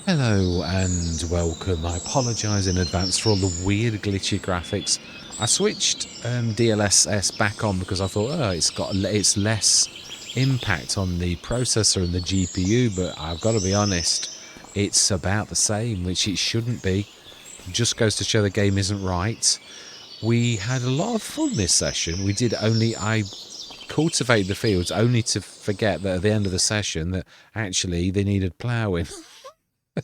Hello and welcome. I apologise in advance for all the weird glitchy graphics. I switched DLSS back on because I thought, oh, it's less impact on the processor and the GPU, but I've got to be honest, it's about the same, which it shouldn't be. It just goes to show the game isn't right. We had a lot of fun this session. I cultivated the fields only to forget that at the end of the session that actually they needed ploughing.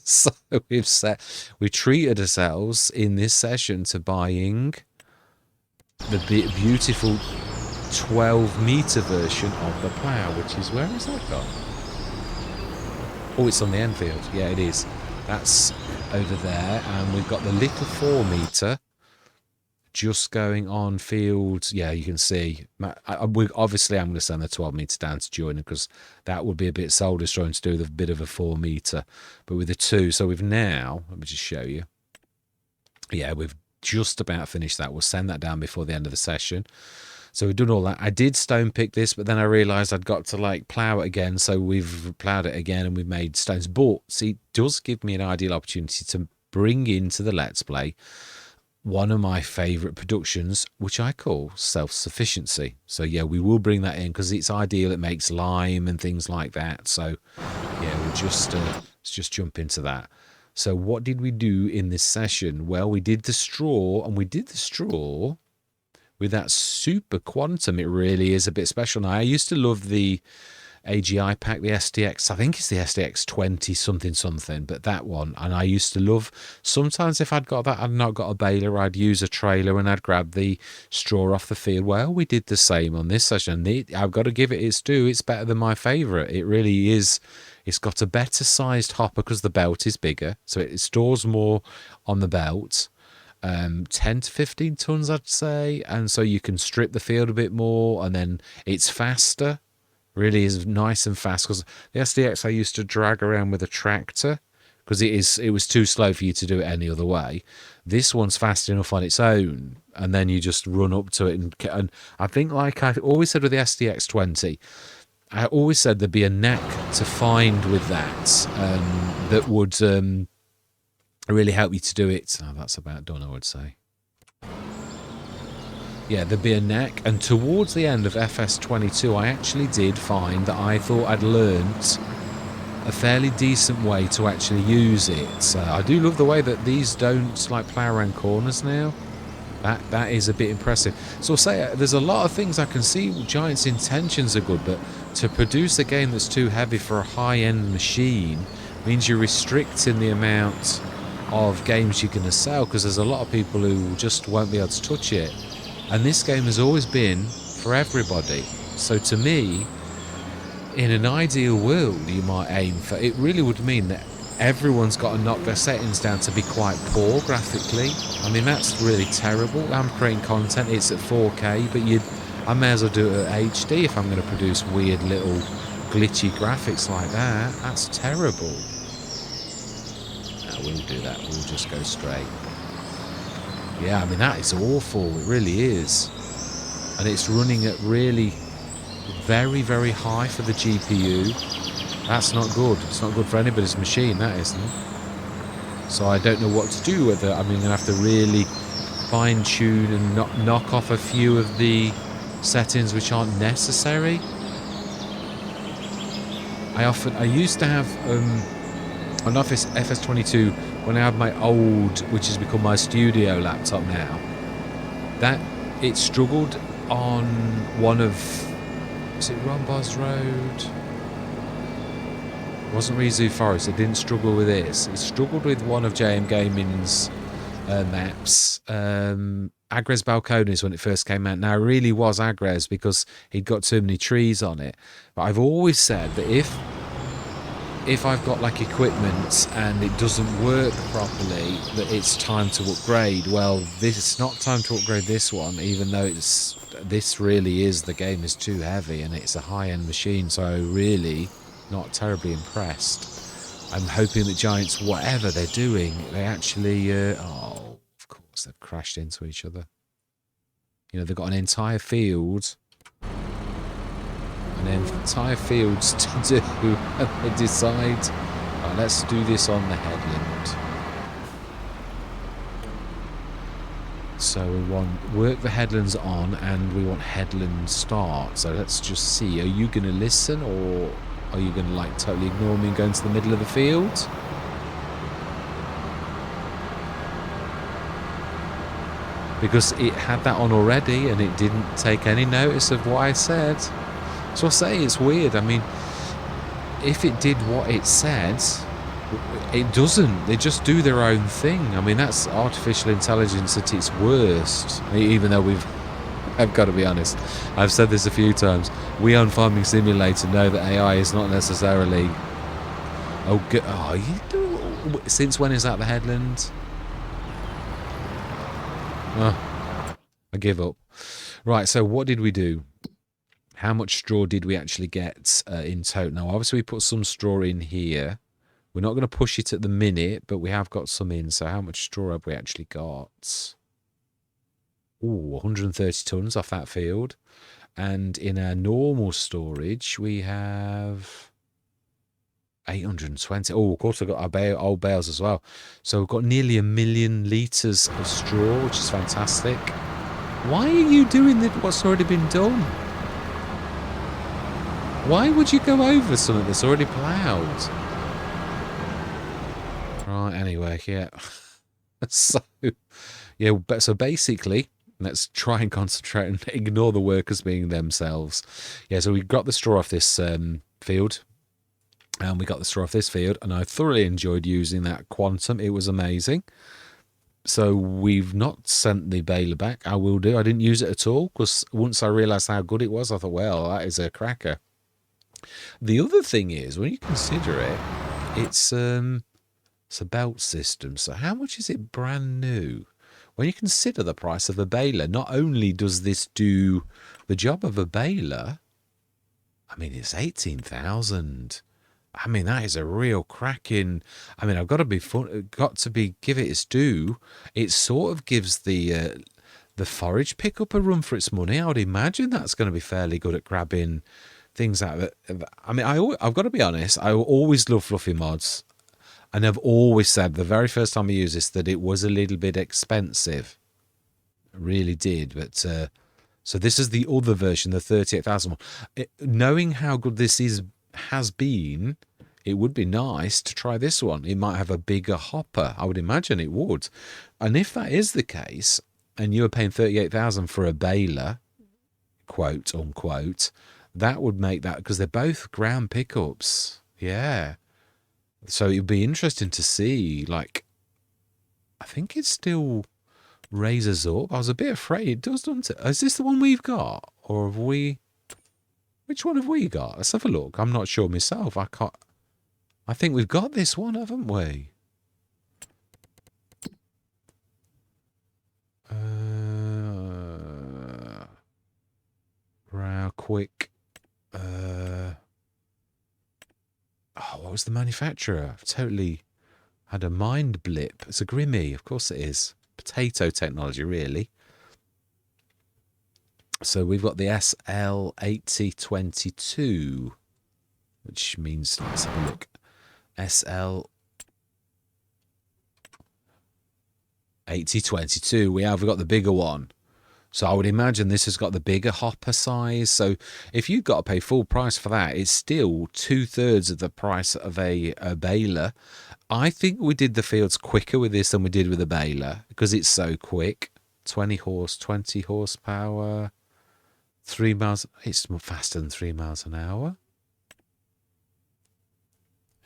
So we've treated ourselves in this session to buying the beautiful 12-meter version of the plough, which is, where is that gone? Oh, it's on the Enfield. Yeah, it is. That's over there, and we've got the little 4-meter just going on field. Yeah, you can see. Obviously, I'm going to send the 12-meter down to join because that would be a bit soul destroying to do with a bit of a 4-meter. But with the 2, so we've now, let me just show you. Yeah, we've just about finished that. We'll send that down before the end of the session. So we've done all that. I did stone pick this, but then I realised I'd got to plough it again. So we've ploughed it again and we've made stones. But see, it does give me an ideal opportunity to bring into the Let's Play one of my favourite productions, which I call self-sufficiency. So yeah, we will bring that in because it's ideal. It makes lime and things like that. So yeah, let's just jump into that. So what did we do in this session? Well, we did the straw, and we did the straw with that super quantum. It really is a bit special. Now, I used to love the AGI pack, the STX, I think it's the STX 20 something, but that one, and I used to love, sometimes if I'd got that, I'd not got a baler, I'd use a trailer and I'd grab the straw off the field. Well, we did the same on this session. I've got to give it its due. It's better than my favourite. It really is. It's got a better sized hopper because the belt is bigger, so it stores more on the belt. 10 to 15 tons, I'd say, and so you can strip the field a bit more, and then it's faster. Really is nice and fast, because the SDX I used to drag around with a tractor because it was too slow for you to do it any other way. This one's fast enough on its own, and then you just run up to it. And I think, like I always said with the SDX 20, I always said there'd be a neck to find with that that would really help you to do it. Oh, that's about done, I would say. Yeah, there'd be a neck, and towards the end of FS22 I actually did find that I thought I'd learnt a fairly decent way to actually use it. I do love the way that these don't plough around corners now. That is a bit impressive. So I'll say there's a lot of things I can see. Giant's intentions are good, but to produce a game that's too heavy for a high-end machine means you're restricting the amount of games you're going to sell, because there's a lot of people who just won't be able to touch it. And this game has always been for everybody. So to me, in an ideal world, you might aim for, it really would mean that everyone's got to knock their settings down to be quite poor graphically. I mean, that's really terrible. I'm creating content, it's at 4K, but I may as well do it at HD if I'm going to produce weird little glitchy graphics like that. That's terrible. No, we'll do that. We'll just go straight. Yeah, I mean, that is awful. It really is. And it's running at really very, very high for the GPU. That's not good. It's not good for anybody's machine, that isn't. So I don't know what to do with it. I mean, I'm going to have to really fine-tune and knock off a few of the settings which aren't necessary. I used to have an Office FS22 when I had my old, which has become my studio laptop now. That it struggled on one of, was it Rombos Road? It wasn't Risoux Forest. It didn't struggle with this. It struggled with one of JMGaming's maps. Agres Balcones when it first came out. Now, it really was Agres because he'd got too many trees on it. But I've always said that if I've got equipment and it doesn't work properly, that it's time to upgrade. Well, it's not time to upgrade this one, even though this really is, the game is too heavy and it's a high-end machine, so really not terribly impressed. I'm hoping that Giants, whatever they're doing, they actually oh, of course they've crashed into each other. You know, they've got an entire field and then entire fields to do, and they decide, oh, let's do this on the headland. So we want work the headlands on, and we want headland start. So let's just see. Are you going to listen, or are you going to like totally ignore me and go into the middle of the field? Because it had that on already and it didn't take any notice of what I said. So I say it's weird. I mean, if it did what it said, it doesn't. They just do their own thing. I mean, that's artificial intelligence at its worst. Even though I've got to be honest, I've said this a few times. We on Farming Simulator know that AI is not necessarily... Since when is that the headland? I give up. Right, so what did we do? How much straw did we actually get in total? Now, obviously, we put some straw in here. We're not going to push it at the minute, but we have got some in. So how much straw have we actually got? Ooh, 130 tons off that field. And in our normal storage, we have 820. Oh, of course, we've got our old bales as well. So we've got nearly 1 million litres of straw, which is fantastic. Why are you doing what's already been done? Why would you go over something that's already ploughed? Right, anyway, yeah. So basically, let's try and concentrate and ignore the workers being themselves. Yeah, so we got the straw off this field. And we got the straw off this field, and I thoroughly enjoyed using that quantum. It was amazing. So we've not sent the baler back. I will do. I didn't use it at all, because once I realised how good it was, I thought, well, that is a cracker. The other thing is, when you consider it, it's a belt system. So how much is it brand new? When you consider the price of a baler, not only does this do the job of a baler, I mean, it's 18,000. I mean, that is a real cracking. I mean, I've got to give it its due. It sort of gives the forage pickup a run for its money. I would imagine that's going to be fairly good at grabbing things out of it. I mean, I've got to be honest. I always love fluffy mods, and I've always said the very first time I used this that it was a little bit expensive. I really did, but. So this is the other version, the 38,000 one. Knowing how good this has been, it would be nice to try this one. It might have a bigger hopper. I would imagine it would. And if that is the case, and you were paying 38,000 for a baler, quote unquote, that would make that, because they're both ground pickups. Yeah. So it'd be interesting to see, like, I think it's still raises up. I was a bit afraid it does, doesn't it? Is this the one we've got? Or have we... Which one have we got? Let's have a look. I'm not sure myself. I think we've got this one, haven't we? Real quick. Oh, what was the manufacturer? I've totally had a mind blip. It's a Grimmy. Of course it is. Potato technology, really. So we've got the SL8022, which means, let's have a look. SL8022. We've got the bigger one. So I would imagine this has got the bigger hopper size. So if you've got to pay full price for that, it's still 2/3 of the price of a baler. I think we did the fields quicker with this than we did with a baler, because it's so quick. 20 horsepower, 3 miles. It's faster than 3 miles an hour.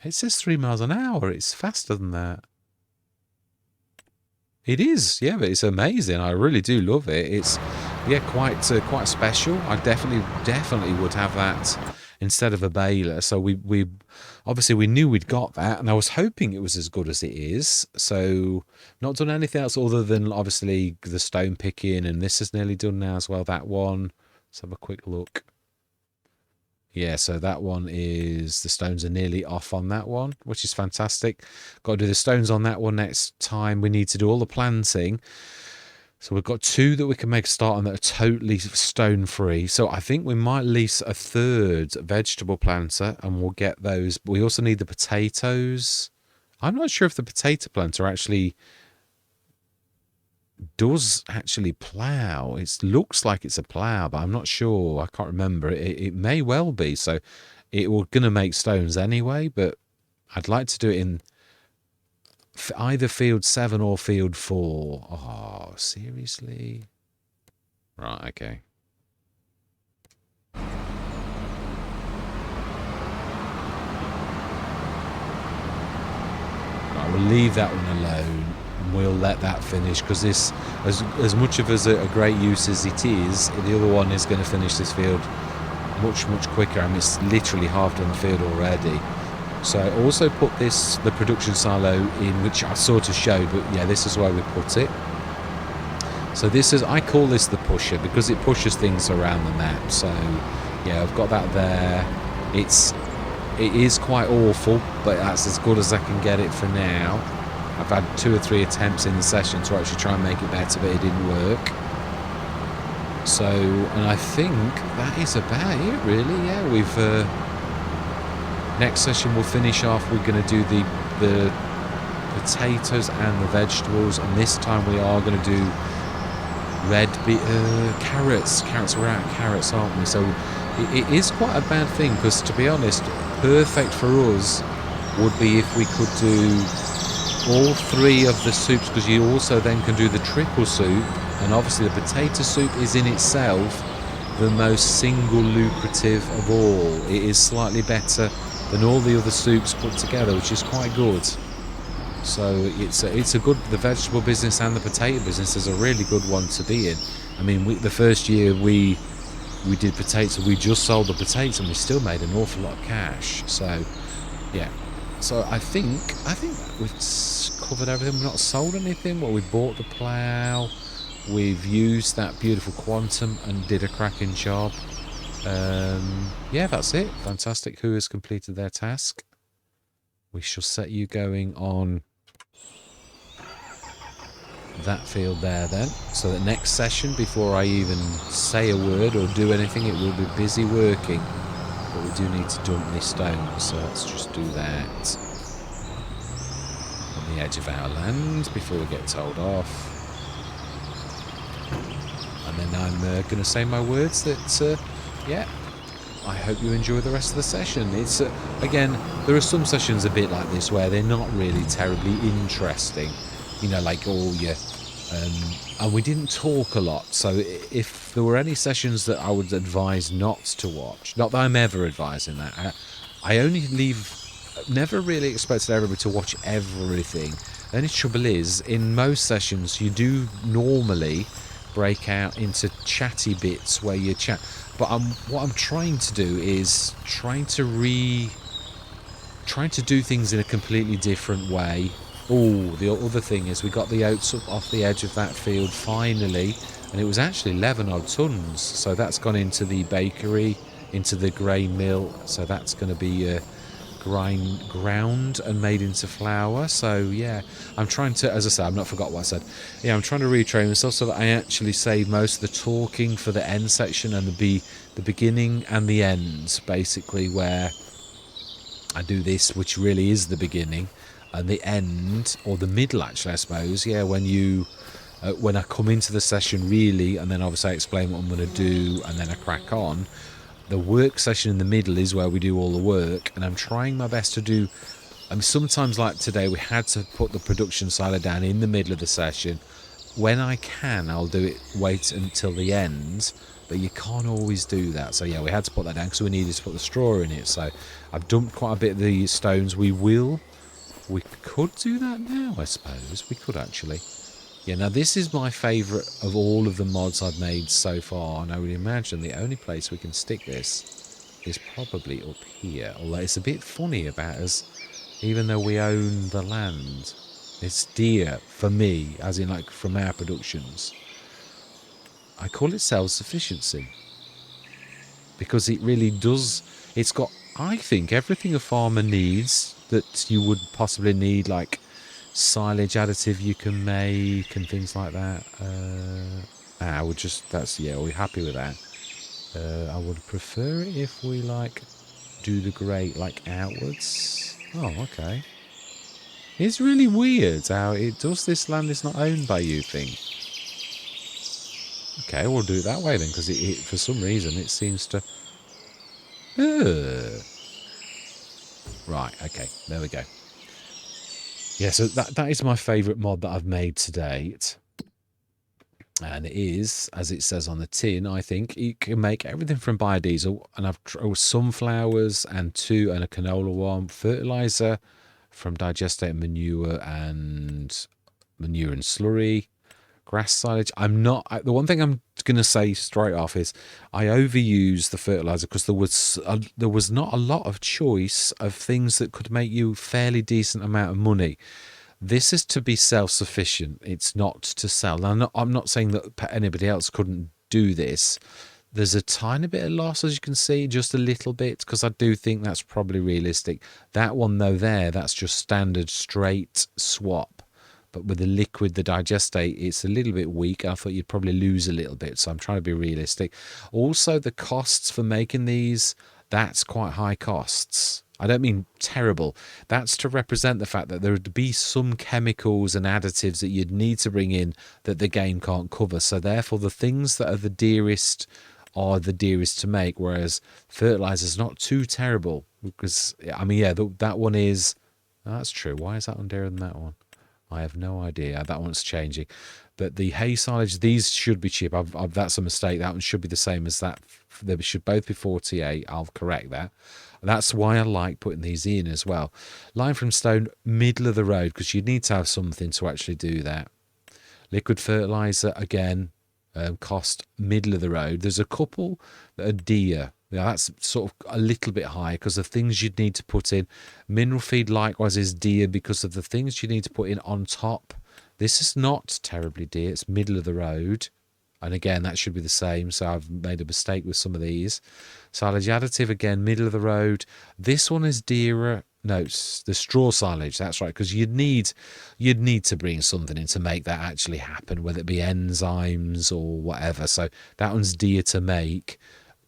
It says 3 miles an hour. It's faster than that. It is, yeah, but it's amazing. I really do love it. It's, yeah, quite special. I definitely would have that instead of a baler. So we obviously we knew we'd got that, and I was hoping it was as good as it is. So not done anything else other than obviously the stone picking, and this is nearly done now as well. That one. Let's have a quick look. Yeah, so that one is, the stones are nearly off on that one, which is fantastic. Got to do the stones on that one next time. We need to do all the planting. So we've got 2 that we can make a start on that are totally stone free. So I think we might lease a 3rd vegetable planter and we'll get those. We also need the potatoes. I'm not sure if the potato planter actually does actually plough. It looks like it's a plough, but I'm not sure. I can't remember. It may well be. So we're going to make stones anyway, but I'd like to do it in either field 7 or field 4. Oh, seriously? Right, okay. Right, we'll leave that one alone. We'll let that finish, because this, as much of a great use as it is, the other one is going to finish this field much quicker. I mean, it's literally half done the field already. So I also put the production silo in, which I sort of showed, but yeah, this is where we put it. So I call this the pusher, because it pushes things around the map. So yeah, I've got that there. It is quite awful, but that's as good as I can get it for now. I've had 2 or 3 attempts in the session to actually try and make it better, but it didn't work. So, and I think that is about it, really. Yeah, we've next session we'll finish off. We're going to do the potatoes and the vegetables, and this time we are going to do carrots. We're out of carrots, aren't we? So it is quite a bad thing, because to be honest, perfect for us would be if we could do all 3 of the soups, because you also then can do the triple soup, and obviously the potato soup is in itself the most single lucrative of all. It is slightly better than all the other soups put together, which is quite good. So it's a good, the vegetable business and the potato business is a really good one to be in. I mean, the first year we did potatoes, we just sold the potatoes and we still made an awful lot of cash. So yeah, so I think we've covered everything. We've not sold anything. Well, we bought the plough, we've used that beautiful quantum and did a cracking job. Yeah, that's it. Fantastic. Who has completed their task? We shall set you going on that field there then. So the next session, before I even say a word or do anything, it will be busy working. But we do need to dump these stones, so let's just do that on the edge of our land before we get told off. And then I'm going to say my words that, yeah, I hope you enjoy the rest of the session. It's again, there are some sessions a bit like this where they're not really terribly interesting, you know, like all your and we didn't talk a lot. So if there were any sessions that I would advise not to watch, not that I'm ever advising that, I only never really expected everybody to watch everything. The only trouble is, in most sessions you do normally break out into chatty bits where you chat, but what I'm trying to do is trying to do things in a completely different way. Oh, the other thing is we got the oats up off the edge of that field finally, and it was actually 11 odd tons, so that's gone into the bakery, into the grain mill, so that's going to be ground and made into flour. So yeah, I'm trying to, as I said, I've not forgot what I said. Yeah, I'm trying to retrain myself so that I actually save most of the talking for the end section and the beginning and the end, basically, where I do this, which really is the beginning, and the end, or the middle actually, I suppose. Yeah, when I come into the session really, and then obviously I explain what I'm going to do, and then I crack on. The work session in the middle is where we do all the work, and I'm trying my best to do. I mean, sometimes like today, we had to put the production silo down in the middle of the session. When I can, I'll do it. Wait until the end, but you can't always do that. So yeah, we had to put that down because we needed to put the straw in it. So I've dumped quite a bit of the stones. We could do that now, I suppose. We could actually. Yeah, now this is my favourite of all of the mods I've made so far, and I would imagine the only place we can stick this is probably up here. Although it's a bit funny about us, even though we own the land. It's dear for me, as in like from our productions. I call it self-sufficiency, because it really does. It's got, I think, everything a farmer needs that you would possibly need, like silage additive you can make and things like that. We'll just, we're happy with that. I would prefer it if we, like, do the grate, like, outwards. Oh, okay. It's really weird how it does this land is not owned by you thing. Okay, we'll do it that way then, because it for some reason, it seems to... Right, okay, there we go. Yeah, so that is my favourite mod that I've made to date. And it is, as it says on the tin, I think, you can make everything from biodiesel. And I've sunflowers and a canola one, fertiliser from digestate manure and slurry, grass silage. The one thing I'm going to say straight off is I overuse the fertiliser because there was not a lot of choice of things that could make you fairly decent amount of money. This is to be self-sufficient. It's not to sell. Now, I'm not saying that anybody else couldn't do this. There's a tiny bit of loss, as you can see, just a little bit, because I do think that's probably realistic. That one, though, that's just standard straight swap. But with the liquid, the digestate, it's a little bit weak. I thought you'd probably lose a little bit, so I'm trying to be realistic. Also, the costs for making these, that's quite high costs. I don't mean terrible. That's to represent the fact that there would be some chemicals and additives that you'd need to bring in that the game can't cover. So therefore, the things that are the dearest are the dearest to make, whereas fertilizer is not too terrible. Because, I mean, yeah, that one is... That's true. Why is that one dearer than that one? I have no idea. That one's changing. But the hay silage, these should be cheap. That's a mistake. That one should be the same as that. They should both be 48. I'll correct that. That's why I like putting these in as well. Lime from stone, middle of the road, because you need to have something to actually do that. Liquid fertilizer, again, cost middle of the road. There's a couple that are dear. Now, that's sort of a little bit high because of things you'd need to put in. Mineral feed likewise is dear because of the things you need to put in on top. This is not terribly dear. It's middle of the road. And again, that should be the same. So I've made a mistake with some of these. Silage additive, again, middle of the road. This one is dearer. No, it's the straw silage. That's right, because you'd need to bring something in to make that actually happen, whether it be enzymes or whatever. So that one's dear to make,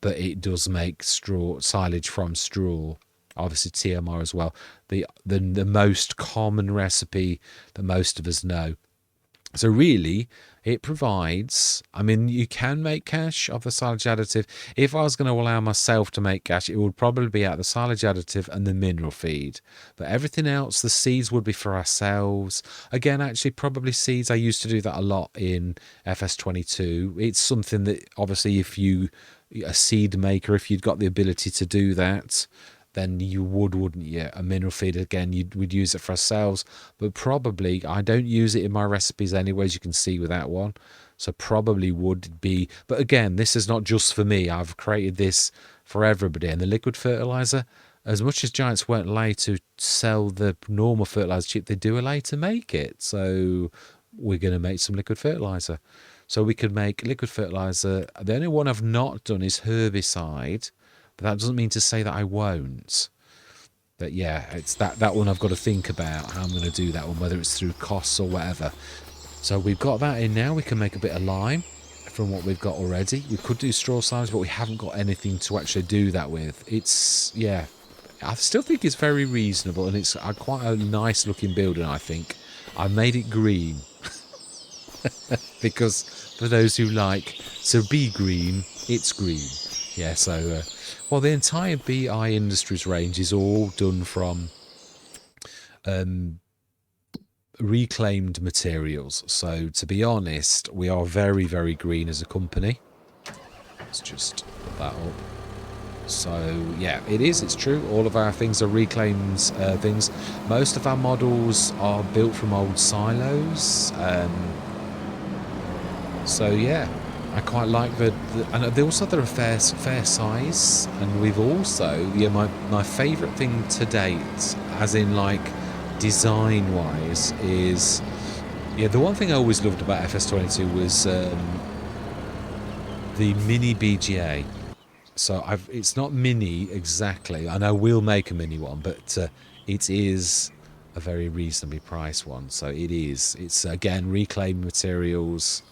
but it does make silage from straw. Obviously TMR as well. The most common recipe that most of us know. So really, it provides, I mean, you can make cash off the silage additive. If I was going to allow myself to make cash, it would probably be out the silage additive and the mineral feed. But everything else, the seeds would be for ourselves. Again, actually, probably seeds. I used to do that a lot in FS25. It's something that, obviously, if you, a seed maker, if you'd got the ability to do that, then you wouldn't you? A mineral feed, again, we'd use it for ourselves. But probably, I don't use it in my recipes anyway, as you can see with that one. So probably would be... But again, this is not just for me. I've created this for everybody. And the liquid fertilizer, as much as Giants weren't allowed to sell the normal fertilizer cheap, they do allow to make it. So we're going to make some liquid fertilizer. So we could make liquid fertilizer. The only one I've not done is herbicide. But that doesn't mean to say that I won't. But yeah, it's that one I've got to think about, how I'm going to do that one, whether it's through costs or whatever. So we've got that in now. We can make a bit of lime from what we've got already. We could do straw silage, but we haven't got anything to actually do that with. It's, yeah, I still think it's very reasonable, and it's quite a nice looking building, I think. I made it green. Because for those who like to be green, it's green. Yeah, so... well, the entire BI Industries range is all done from reclaimed materials. So, to be honest, we are very, very green as a company. Let's just put that up. So, yeah, it is. It's true. All of our things are reclaimed things. Most of our models are built from old silos. So, yeah. I quite like and they also they're a fair size, and we've also, yeah, my favourite thing to date, as in like design wise, is, yeah, the one thing I always loved about FS25 was the mini BGA. So it's not mini exactly, and I will make a mini one, but it is a very reasonably priced one. So it is. It's again reclaimed materials.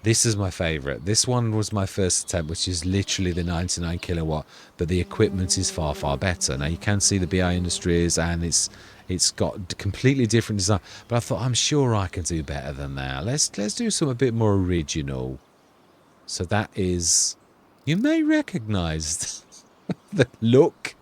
This is my favourite. This one was my first attempt, which is literally the 99 kilowatt, but the equipment is far, far better. Now you can see the BI Industries, and it's got completely different design. But I thought, I'm sure I can do better than that. Let's do something a bit more original. So that is, you may recognise the look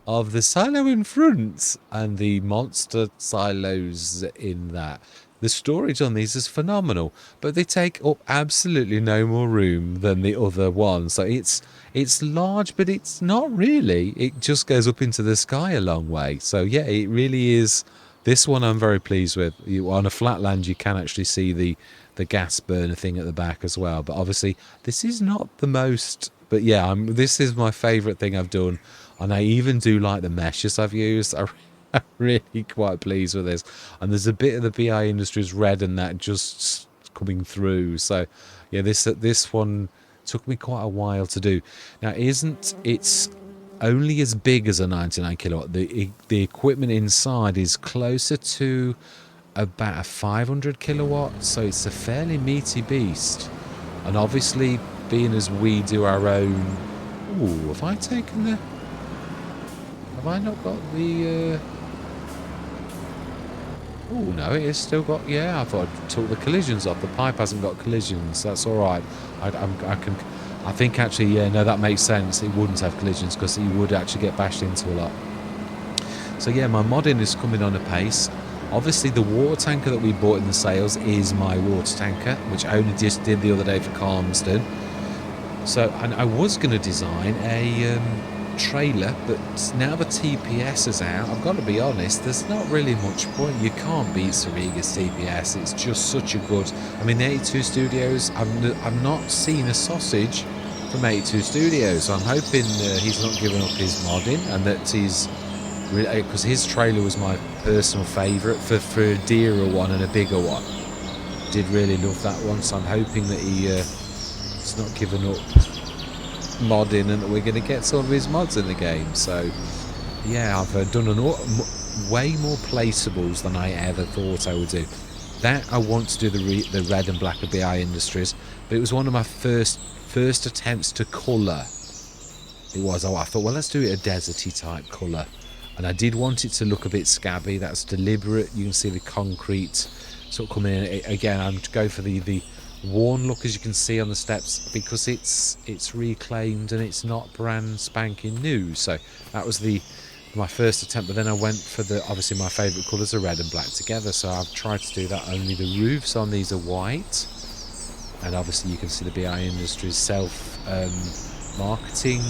of the silo in front and the monster silos in that. The storage on these is phenomenal, but they take up absolutely no more room than the other one. So it's large, but it's not really. It just goes up into the sky a long way. So yeah, it really is. This one I'm very pleased with. On a flat land, you can actually see the gas burner thing at the back as well. But obviously, this is not the most. But yeah, this is my favourite thing I've done. And I even do like the meshes I've used. I'm really quite pleased with this. And there's a bit of the BI Industries red and that just coming through. So yeah, this one took me quite a while to do. Now, it's only as big as a 99 kilowatt. The equipment inside is closer to about a 500 kilowatt. So it's a fairly meaty beast. And obviously, being as we do our own... Ooh, have I taken the... Have I not got the... Oh, no, it has still got... Yeah, I thought I took the collisions off. The pipe hasn't got collisions. That's all right. I think actually, yeah, no, that makes sense. It wouldn't have collisions because you would actually get bashed into a lot. So, yeah, my modding is coming on apace. Obviously, the water tanker that we bought in the sales is my water tanker, which I only just did the other day for Calmsden. So, and I was going to design a... trailer, but now the TPS is out, I've got to be honest, there's not really much point. You can't beat Sariga's TPS. It's just such a good... I mean, the 82 Studios, I've not seen a sausage from 82 Studios, so I'm hoping he's not giving up his modding, and that he's... Because his trailer was my personal favourite for a dearer one and a bigger one. Did really love that one, so I'm hoping that he's not giving up modding and that we're going to get some of his mods in the game. So yeah, I've done way more placeables than I ever thought I would do. That I want to do the red and black of BI Industries, but it was one of my first attempts to colour. It was. I thought, well, let's do it a deserty type colour, and I did want it to look a bit scabby. That's deliberate. You can see the concrete sort of coming in. Again, I'm to go for the worn look, as you can see on the steps, because it's reclaimed and it's not brand spanking new. So that was my first attempt, but then I went for obviously my favourite colours are red and black together, so I've tried to do that. Only the roofs on these are white, and obviously you can see the BI Industries self marketing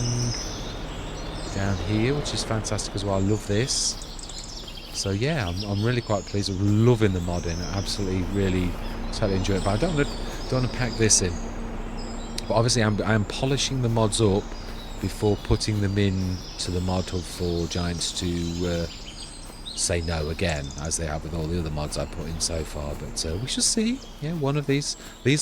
down here, which is fantastic as well. I love this. So yeah, I'm really quite pleased. I'm loving the modding. I absolutely really totally enjoy it, but I don't want to pack this in. But obviously I am polishing the mods up before putting them in to the mod hub for Giants to say no again, as they have with all the other mods I put in so far. But we shall see. Yeah, one of these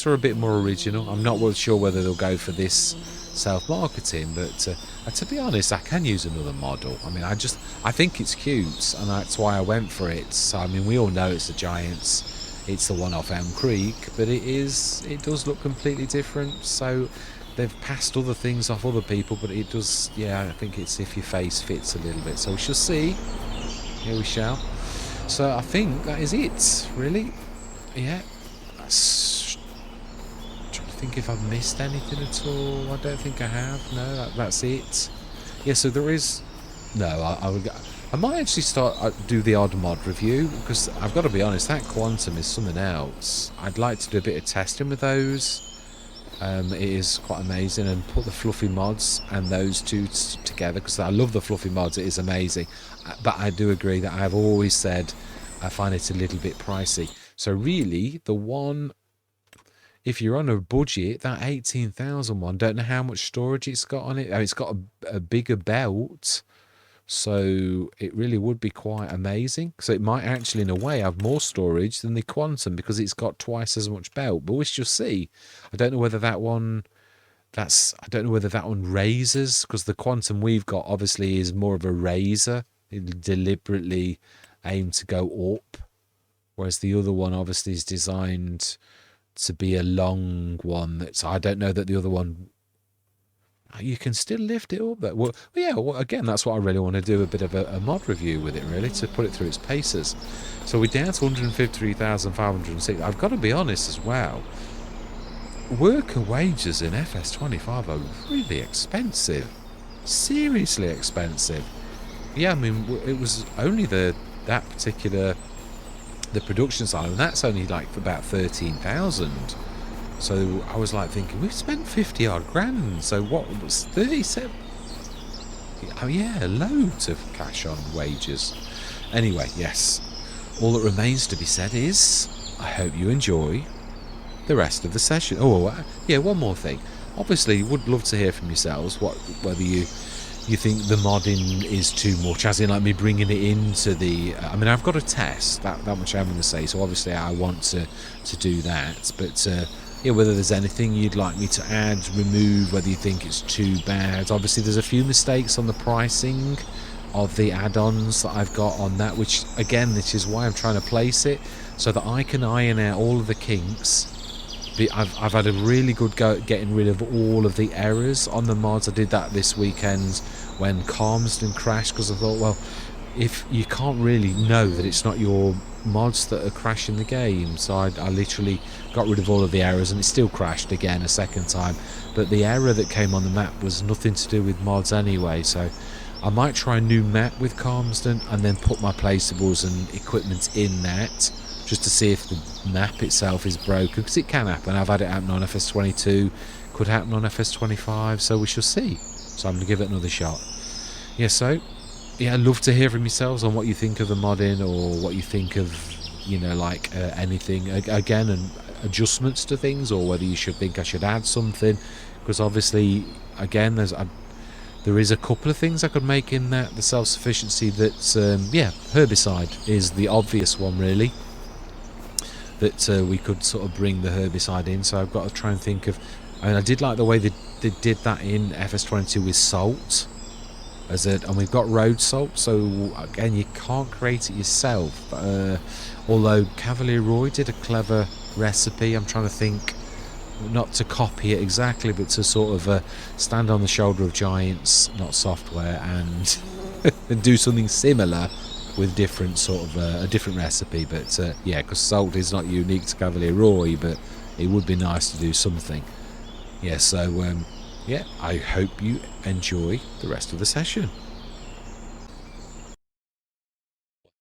are a bit more original. I'm not really sure whether they'll go for this self-marketing, but to be honest, I can use another model. I mean, I think it's cute, and that's why I went for it. So I mean, we all know it's the Giants. It's the one off Elm Creek, but it does look completely different. So they've passed other things off other people, but it does, yeah, I think it's if your face fits a little bit. So we shall see. Here we shall. So I think that is it, really. Yeah. Trying to think if I've missed anything at all. I don't think I have. No, that's it. Yeah, so there is... No, I might actually do the odd mod review, because I've got to be honest, that Quantum is something else. I'd like to do a bit of testing with those. It is quite amazing, and put the fluffy mods and those two together, because I love the fluffy mods. It is amazing, but I do agree that I've always said I find it a little bit pricey. So really, the one, if you're on a budget, that 18,000 one, don't know how much storage it's got on it. Oh, it's got a bigger belt. So it really would be quite amazing. So it might actually, in a way, have more storage than the Quantum, because it's got twice as much belt. But we shall see. I don't know whether that one... I don't know whether that one raises, because the Quantum we've got obviously is more of a raiser. It deliberately aimed to go up, whereas the other one obviously is designed to be a long one. So I don't know that the other one, you can still lift it up. But well, yeah, well, again, that's what I really want to do, a bit of a mod review with it, really, to put it through its paces. So we're down to 153,506. I've got to be honest as well, worker wages in FS25 are really expensive. Seriously expensive. Yeah, I mean, it was only the production side, and that's only like for about 13,000. So I was like thinking, we've spent 50 odd grand. So what was 37? Oh yeah, loads of cash on wages. Anyway, yes. All that remains to be said is, I hope you enjoy the rest of the session. Oh, yeah, one more thing. Obviously, would love to hear from yourselves whether you think the modding is too much, as in like me bringing it into the... I mean, I've got a test, that much I'm going to say, so obviously I want to do that, but yeah, whether there's anything you'd like me to add, remove, whether you think it's too bad. Obviously, there's a few mistakes on the pricing of the add-ons that I've got on that, which, again, this is why I'm trying to place it, so that I can iron out all of the kinks. I've had a really good go at getting rid of all of the errors on the mods. I did that this weekend when Calmsden crashed, because I thought, well, if you can't really know that it's not your mods that are crashing the game, so I literally got rid of all of the errors, and it still crashed again a second time, but the error that came on the map was nothing to do with mods anyway. So I might try a new map with Calmsden and then put my placeables and equipment in that, just to see if the map itself is broken, because it can happen. I've had it happen on FS22, could happen on FS25, so we shall see. So I'm going to give it another shot. Yeah, so, yeah, I'd love to hear from yourselves on what you think of the modding, or what you think of, you know, like anything, again, and adjustments to things, or whether you should think I should add something, because obviously, again, there is a couple of things I could make in that. The self-sufficiency that, yeah, herbicide is the obvious one, really, that we could sort of bring the herbicide in. So I've got to try and think of... I mean, I did like the way they did that in FS22 with salt, and we've got road salt, so again, you can't create it yourself, although Cavalier Roy did a clever recipe. I'm trying to think, not to copy it exactly, but to sort of stand on the shoulder of giants, not software, and and do something similar with different sort of a different recipe. But yeah, because salt is not unique to Cavalier Roy, but it would be nice to do something. Yeah, so yeah, I hope you enjoy the rest of the session.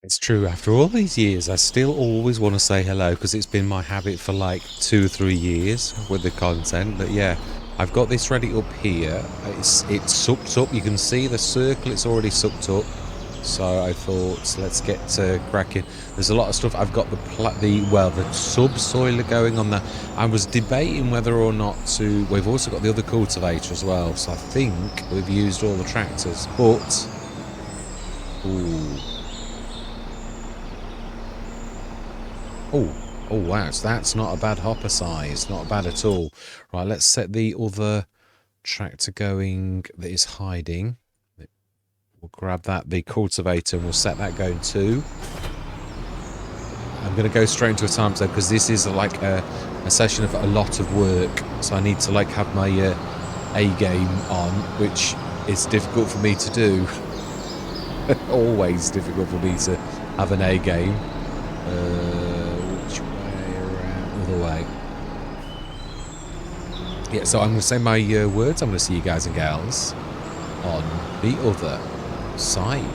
It's true, after all these years, I still always want to say hello, because it's been my habit for like 2 or 3 years with the content. But yeah, I've got this ready up here. It's sucked up. You can see the circle, it's already sucked up. So I thought, let's get cracking. There's a lot of stuff. I've got the subsoiler going on there. I was debating whether or not to... We've also got the other cultivator as well, so I think we've used all the tractors, but... Ooh. Oh wow, so that's not a bad hopper size, not bad at all. Right, let's set the other tractor going that is hiding. We'll grab that, the cultivator, and we'll set that going too. I'm going to go straight into a time zone, because this is like a session of a lot of work, so I need to like have my A game on, which is difficult for me to do. Always difficult for me to have an A game. Which way around? Other way. Yeah, so I'm going to say my words. I'm going to see you guys and gals on the other side.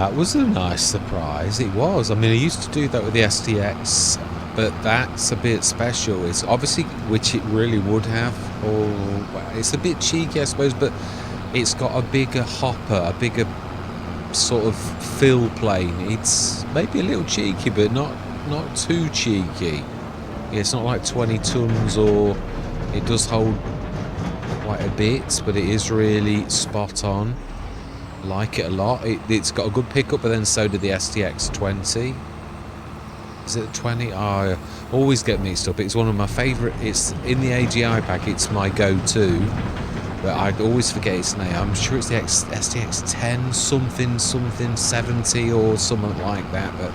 That was a nice surprise. It was. I mean, I used to do that with the STX, but that's a bit special. It's obviously, which it really would have, or well, it's a bit cheeky, I suppose, but it's got a bigger hopper, a bigger sort of fill plane. It's maybe a little cheeky, but not too cheeky. Yeah, it's not like 20 tons, or it does hold quite a bit, but it is really spot on. Like it a lot. It's got a good pickup, but then so did the STX 20. Is it 20? I always get mixed up. It's one of my favourite. It's in the AGI pack. It's my go-to, but I always forget its name. I'm sure it's the STX 10 something 70 or something like that. But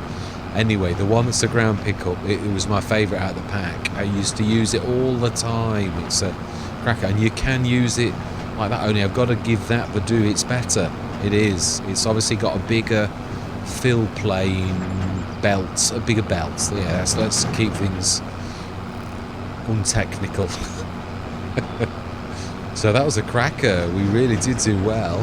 anyway, the one that's a ground pickup, it was my favourite out of the pack. I used to use it all the time. It's a cracker, and you can use it like that. Only I've got to give that the due. It's better. It is. It's obviously got a bigger fill plane belt, a bigger belt. Yeah, so let's keep things untechnical. So that was a cracker. We really did do well.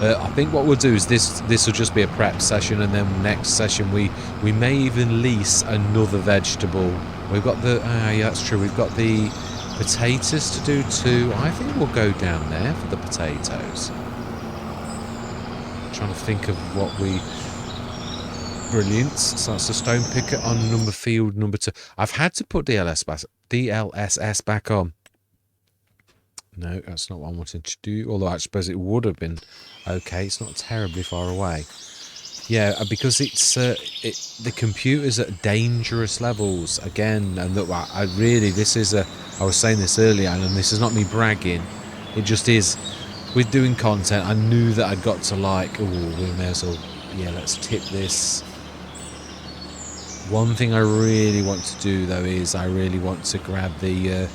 I think what we'll do is this will just be a prep session, and then next session we may even lease another vegetable. We've got the yeah, that's true. We've got the potatoes to do too. I think we'll go down there for the potatoes. Trying to think of what we... Brilliant. So that's a stone picker on field number 2. I've had to put DLSS back on. No, that's not what I wanted to do. Although I suppose it would have been okay. It's not terribly far away. Yeah, because it's the computer's at dangerous levels again. And look, I really, this is a... I was saying this earlier, and this is not me bragging. It just is. With doing content, I knew that I'd got to like, oh, we may as well, yeah, let's tip this. One thing I really want to do, though, is I really want to grab the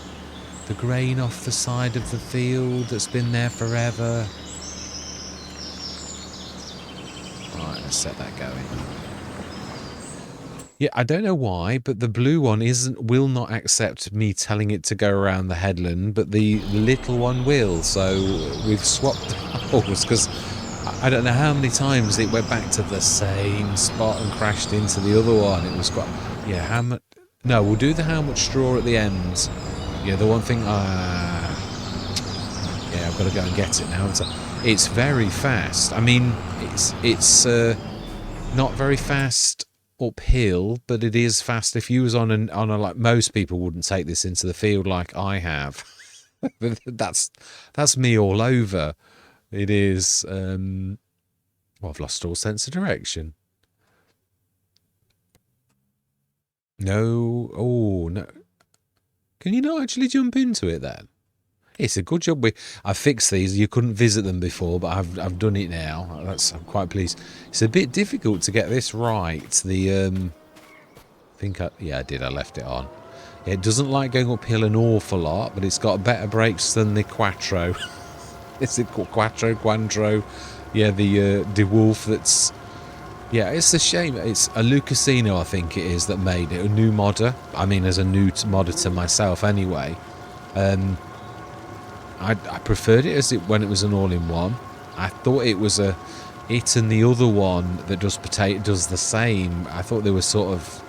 grain off the side of the field that's been there forever. Right, let's set that going. Yeah, I don't know why, but the blue one will not accept me telling it to go around the headland, but the little one will. So we've swapped holes, because I don't know how many times it went back to the same spot and crashed into the other one. It was quite... Yeah, how much... No, we'll do the how much straw at the end. Yeah, the one thing... yeah, I've got to go and get it now. It's very fast. I mean, it's not very fast uphill, but it is fast. If you was on a like, most people wouldn't take this into the field like I have. that's me all over. It is well, I've lost all sense of direction. No, oh no, can you not actually jump into it then? It's a good job I fixed these. You couldn't visit them before, but I've done it now. I'm quite pleased. It's a bit difficult to get this right. The yeah, I did. I left it on. Yeah, it doesn't like going uphill an awful lot, but it's got better brakes than the Quattro. Is it called Quattro? Yeah, the DeWolf. That's... Yeah, it's a shame. It's a Lucasino, I think it is, that made it. A new modder. I mean, as a new modder to myself, anyway. I preferred it when it was an all-in-one. I thought it was it and the other one that does the same. I thought they were sort of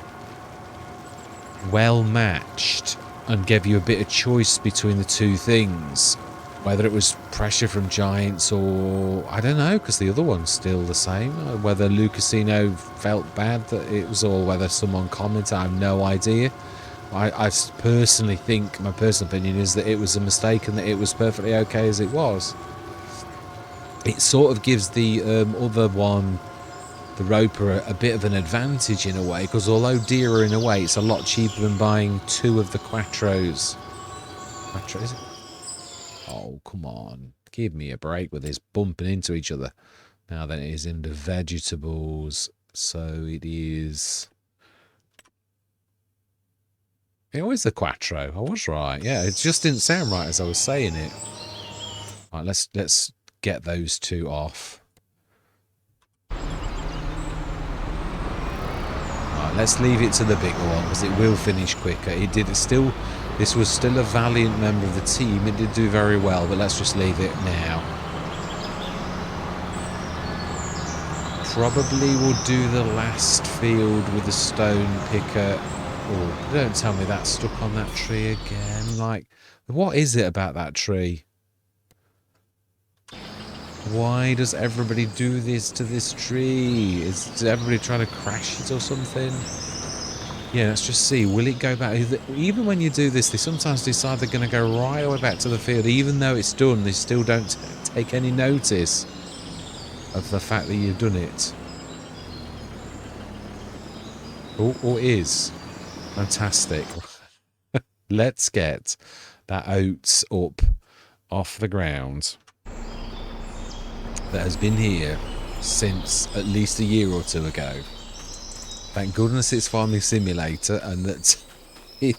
well matched and gave you a bit of choice between the two things. Whether it was pressure from Giants or... I don't know, because the other one's still the same. Whether Lucasino felt bad that it was, or whether someone commented, I have no idea. I personally think, my personal opinion is that it was a mistake and that it was perfectly okay as it was. It sort of gives the other one, the Roper, a bit of an advantage in a way, because although dearer in a way, it's a lot cheaper than buying 2 of the Quattros. Quattro, is it? Oh, come on. Give me a break with this bumping into each other. Now then, it is into vegetables. So it is... It was the Quattro. I was right. Yeah, it just didn't sound right as I was saying it. Right, let's get those 2 off. Right, let's leave it to the bigger one, because it will finish quicker. This was still a valiant member of the team. It did do very well, but let's just leave it now. probably will do the last field with the stone picker. Oh, don't tell me that's stuck on that tree again. Like, what is it about that tree? Why does everybody do this to this tree? Is everybody trying to crash it or something? Yeah, let's just see. Will it go back? Even when you do this, they sometimes decide they're going to go right the way back to the field. Even though it's done, they still don't take any notice of the fact that you've done it. Or is. Fantastic. Let's get that oats up off the ground that has been here since at least a year or two ago. Thank goodness it's Farming Simulator and that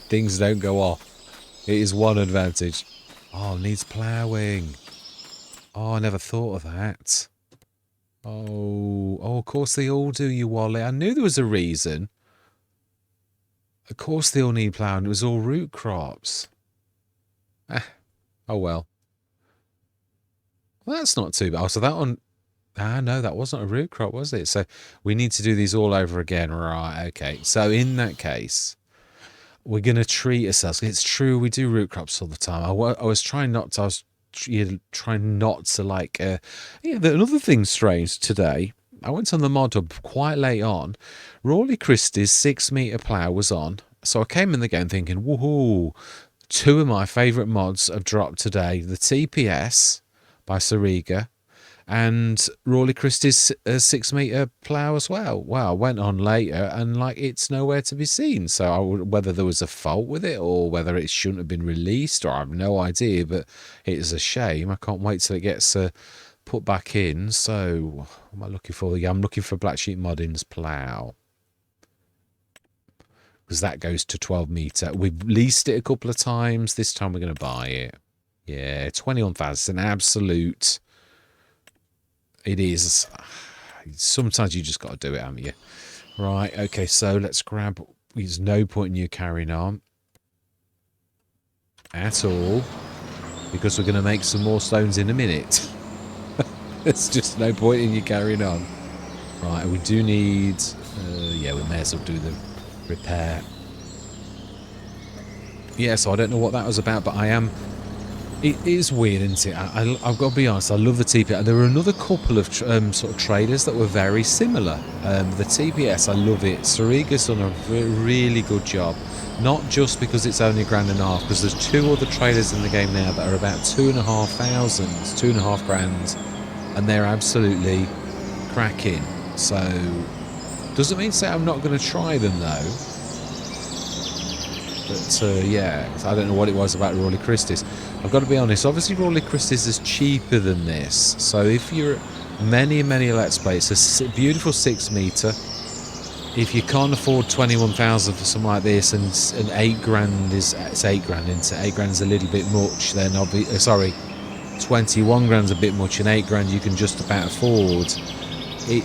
things don't go off. It is one advantage. Oh, needs ploughing. Oh, I never thought of that. Oh, of course they all do, you Wally. I knew there was a reason. Of course they all need ploughing. It was all root crops. Oh well. Well, that's not too bad. Oh, so that one... Ah, no, that wasn't a root crop, was it? So we need to do these all over again. Right, okay. So in that case, we're going to treat ourselves. It's true, we do root crops all the time. I was trying not to... I was trying not to, like... yeah, another thing strange today... I went on the mod hub quite late on. Rawley Christie's 6-metre plough was on. So I came in the game thinking, woohoo, two of my favourite mods have dropped today. The TPS by Sariga and Rawley Christie's 6-metre plough as well. Well, I went on later and like it's nowhere to be seen. So whether there was a fault with it or whether it shouldn't have been released, or I have no idea, but it is a shame. I can't wait till it gets... put back in. So what am I looking for? Yeah, I'm looking for Black Sheep Modding's plough because that goes to 12 metre. We've leased it a couple of times. This time we're going to buy it. Yeah, 21,000. It's an absolute... It is. Sometimes you just got to do it, haven't you? Right, okay, so let's grab... There's no point in you carrying on at all because we're going to make some more stones in a minute. There's just no point in you carrying on. Right, we do need... yeah, we may as well do the repair. Yeah, so I don't know what that was about, but I am... It is weird, isn't it? I've got to be honest, I love the TPS. There were another couple of sort of traders that were very similar. The TPS, I love it. Sariga's done a really good job. Not just because it's only £1,500, because there's two other traders in the game now that are about 2,500, 2.5 grand. And they're absolutely cracking. So, doesn't mean to say I'm not going to try them though. But yeah, I don't know what it was about Rawley Christie's. I've got to be honest, obviously Rawley Christie's is cheaper than this. So if you're many Let's Play, it's a beautiful 6-metre. If you can't afford 21,000 for something like this, and 8 grand is... It's 8 grand, isn't it? 8 grand is a little bit much, then I'll be... sorry. 21 grand's a bit much, and 8 grand you can just about afford.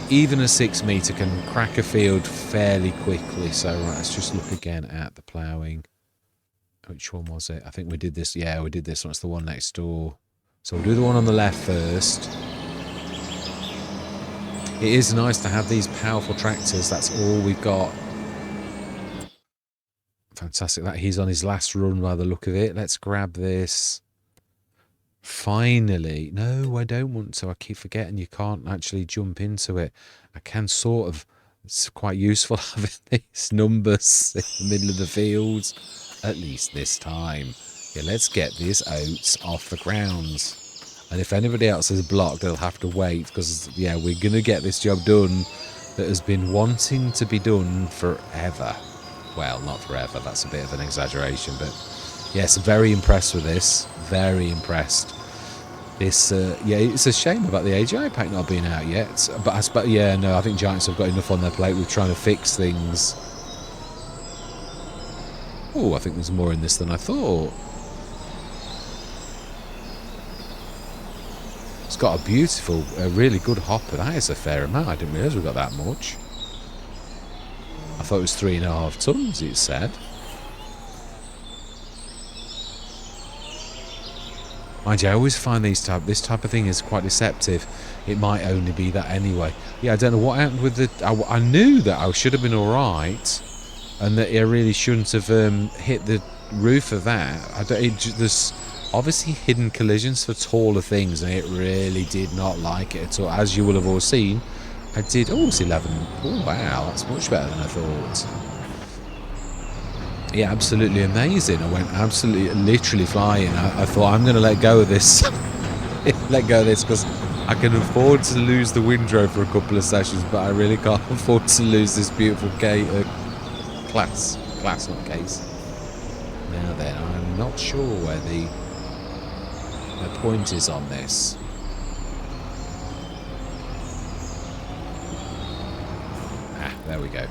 Even a 6-metre can crack a field fairly quickly. So right, let's just look again at the ploughing. Which one was it? I think we did this. Yeah, we did this one. It's the one next door. So we'll do the one on the left first. It is nice to have these powerful tractors. That's all we've got. Fantastic. That he's on his last run by the look of it. Let's grab this. Finally. No, I don't want to. I keep forgetting you can't actually jump into it. I can sort of. It's quite useful having these numbers in the middle of the field. At least this time. Yeah, let's get these oats off the ground. And if anybody else is blocked, they'll have to wait. Because, yeah, we're going to get this job done that has been wanting to be done forever. Well, not forever. That's a bit of an exaggeration. But, yes, very impressed with this. Very impressed. This, yeah, it's a shame about the AGI pack not being out yet. But yeah, no, I think Giants have got enough on their plate with trying to fix things. Oh, I think there's more in this than I thought. It's got a beautiful, really good hopper. That is a fair amount. I didn't realise we got that much. I thought it was 3.5 tons, it said. Mind you, I always find this type of thing is quite deceptive. It might only be that anyway. Yeah, I don't know what happened with the... I knew that I should have been alright, and that I really shouldn't have hit the roof of that. There's obviously hidden collisions for taller things, and it really did not like it at all. As you will have all seen, I did... Oh, it's 11. Oh, wow, that's much better than I thought. Yeah, absolutely amazing. I went absolutely, literally flying. I thought, I'm going to let go of this. Let go of this, because I can afford to lose the windrow for a couple of sessions, but I really can't afford to lose this beautiful class not case. Now then, I'm not sure where the point is on this. Ah, there we go.